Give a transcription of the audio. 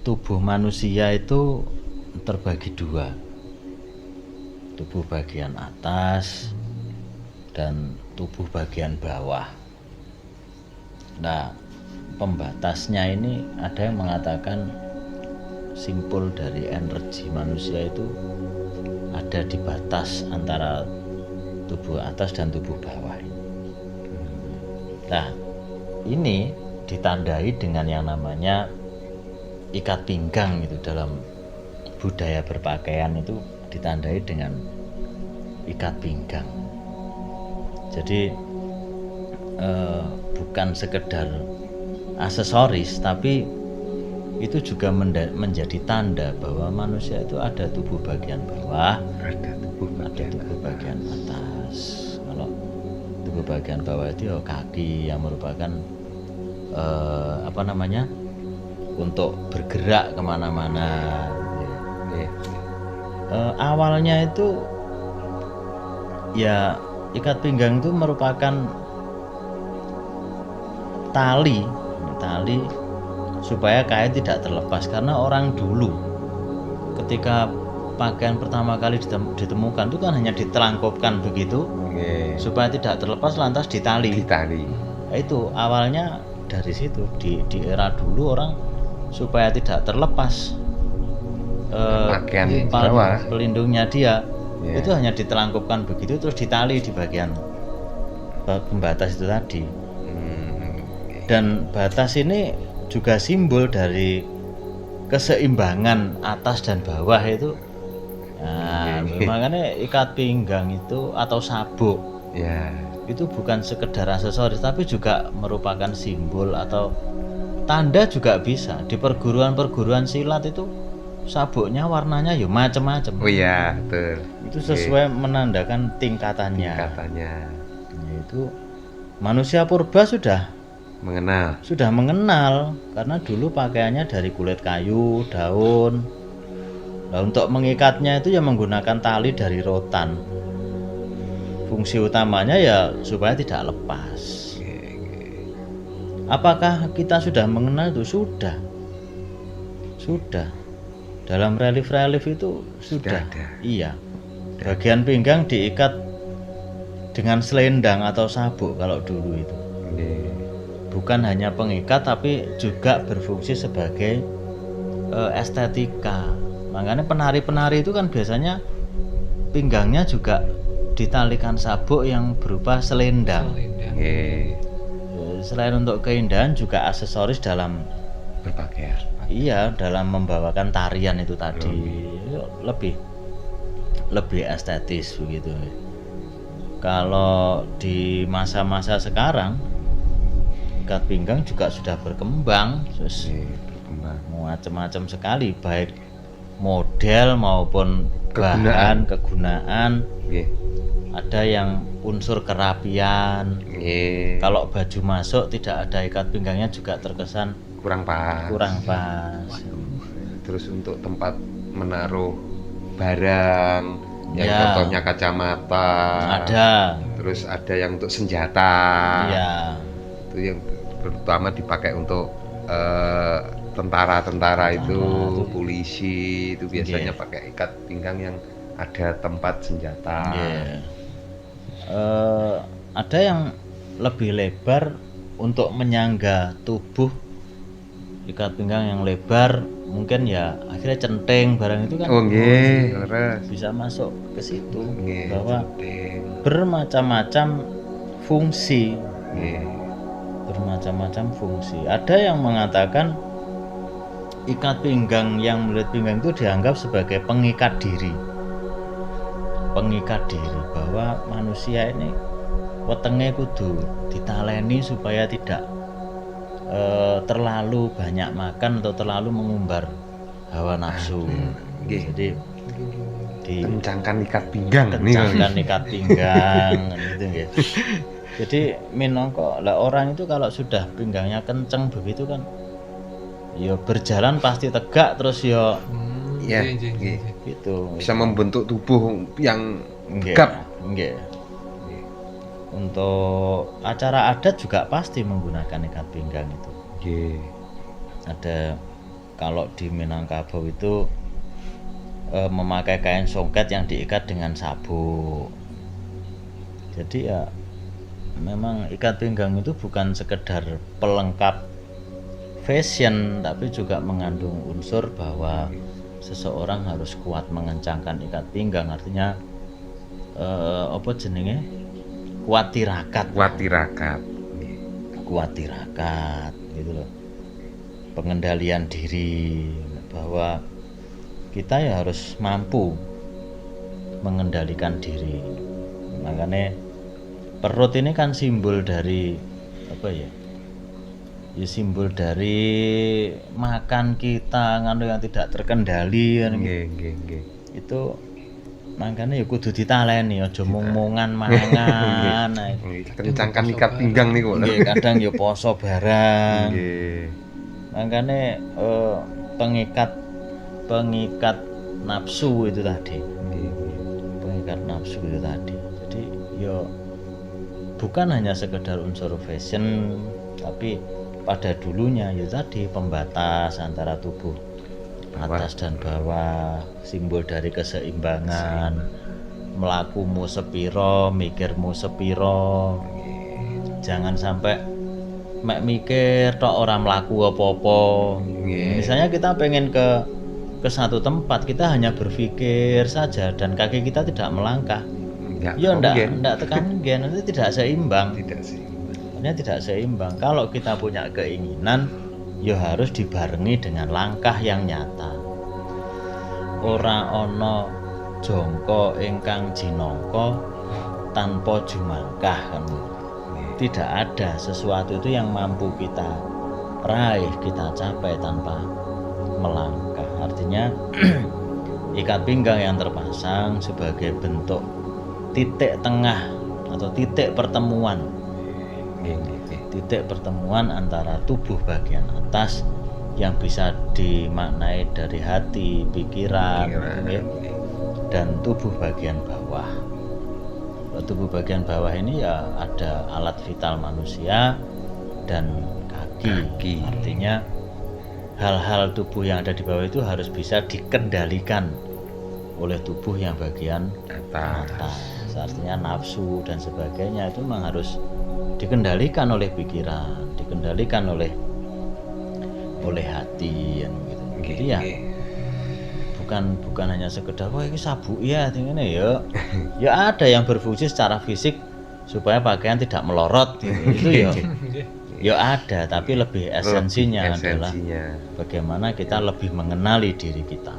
tubuh manusia itu terbagi dua, tubuh bagian atas dan tubuh bagian bawah. Nah, pembatasnya ini ada yang mengatakan simpul dari energi manusia itu ada di batas antara tubuh atas dan tubuh bawah. Nah, ini ditandai dengan yang namanya ikat pinggang. Itu dalam budaya berpakaian itu ditandai dengan ikat pinggang. Jadi bukan sekedar aksesoris, tapi itu juga menjadi tanda bahwa manusia itu ada tubuh bagian bawah, ada tubuh bagian atas. Kalau tubuh bagian bawah itu ya kaki yang merupakan untuk bergerak kemana-mana. Awalnya itu ya ikat pinggang itu merupakan tali supaya kain tidak terlepas, karena orang dulu ketika pakaian pertama kali ditemukan itu kan hanya ditelangkupkan begitu supaya tidak terlepas, lantas ditali. Nah, itu awalnya dari situ, di era dulu orang supaya tidak terlepas pakaian bawah pelindungnya dia itu hanya ditelangkupkan begitu, terus ditali di bagian pembatas itu tadi. Dan batas ini juga simbol dari keseimbangan atas dan bawah itu. Nah, makanya ikat pinggang itu atau sabuk itu bukan sekedar aksesoris, tapi juga merupakan simbol atau tanda juga bisa. Di perguruan silat itu sabuknya warnanya ya macam-macam. Oh iya, betul. Itu sesuai menandakan tingkatannya. Itu manusia purba sudah mengenal karena dulu pakaiannya dari kulit kayu, daun. Nah, untuk mengikatnya itu ya menggunakan tali dari rotan. Fungsi utamanya ya supaya tidak lepas. Apakah kita sudah mengenal itu? Sudah. Dalam relief itu sudah ada. Iya. Bagian pinggang diikat dengan selendang atau sabuk kalau dulu itu. Bukan hanya pengikat, tapi juga berfungsi sebagai estetika. Makanya penari-penari itu kan biasanya pinggangnya juga ditalikan sabuk yang berupa selendang. Selain untuk keindahan, juga aksesoris dalam berpakaian. Iya, dalam membawakan tarian itu tadi. Lebih estetis begitu. Kalau di masa-masa sekarang ikat pinggang juga sudah berkembang, macam-macam sekali, baik model maupun bahan kegunaan. Ada yang unsur kerapian. Kalau baju masuk tidak ada ikat pinggangnya juga terkesan kurang pas. Terus untuk tempat menaruh barang yang contohnya kacamata ada. Terus ada yang untuk senjata. Itu yang terutama dipakai untuk tentara-tentara itu, polisi itu biasanya pakai ikat pinggang yang ada tempat senjata. Ada yang lebih lebar untuk menyangga tubuh. Ikat pinggang yang lebar mungkin ya akhirnya centeng barang itu kan bisa masuk ke situ. Bahwa bermacam-macam fungsi. Ada yang mengatakan ikat pinggang yang melilit pinggang itu dianggap sebagai pengikat diri, bahwa manusia ini wetenge kudu ditaleni supaya tidak terlalu banyak makan atau terlalu mengumbar hawa nafsu. Jadi dikencangkan ikat pinggang gitu ya. Jadi minangka lah, orang itu kalau sudah pinggangnya kenceng begitu kan ya berjalan pasti tegak, terus ya gitu. Bisa membentuk tubuh yang tegap. Untuk acara adat juga pasti menggunakan ikat pinggang itu. Ada kalau di Minangkabau itu memakai kain songket yang diikat dengan sabuk. Jadi ya memang ikat pinggang itu bukan sekedar pelengkap fashion, tapi juga mengandung unsur bahwa seseorang harus kuat mengencangkan ikat pinggang. Artinya apa jenenge, kuat tirakat gitu loh, pengendalian diri, bahwa kita ya harus mampu mengendalikan diri. Makanya perut ini kan simbol dari apa ya, ya simbol dari makan kita nganu yang tidak terkendali kan. Itu makanya ya kudu ditaleni, aja mung-mungan mangan. Kencangkan ikat pinggang niku. Nggih, kadang ya poso barang. Makanya pengikat nafsu itu tadi. Pengikat nafsu itu tadi. Jadi ya bukan hanya sekedar unsur fashion, tapi pada dulunya ya tadi pembatas antara tubuh atas dan bawah, simbol dari keseimbangan, melakumu sepiro, mikirmu sepiro. Jangan sampai mek mikir tok orang melaku apa-apa. Misalnya kita pengen ke satu tempat, kita hanya berpikir saja dan kaki kita tidak melangkah. Ya enggak tekan gen, itu tidak seimbang. Tidak seimbang. Kalau kita punya keinginan, ya harus dibarengi dengan langkah yang nyata. Ora ana jongko ingkang jinangka tanpa jumangkah kan. Tidak ada sesuatu itu yang mampu kita raih, kita capai tanpa melangkah. Artinya ikat pinggang yang terpasang sebagai bentuk titik tengah atau titik pertemuan antara tubuh bagian atas yang bisa dimaknai dari hati, pikiran, dan tubuh bagian bawah. Tubuh bagian bawah ini ya ada alat vital manusia dan kaki. Artinya hal-hal tubuh yang ada di bawah itu harus bisa dikendalikan oleh tubuh yang bagian atas. Artinya nafsu dan sebagainya itu memang harus dikendalikan oleh pikiran, dikendalikan oleh hati gitu. Jadi ya bukan hanya sekedar wah ini sabuk ya ini ya. Ya ada yang berfungsi secara fisik supaya pakaian tidak melorot gitu. Itu ya. Ya ada, tapi lebih esensinya adalah bagaimana kita lebih mengenali diri kita.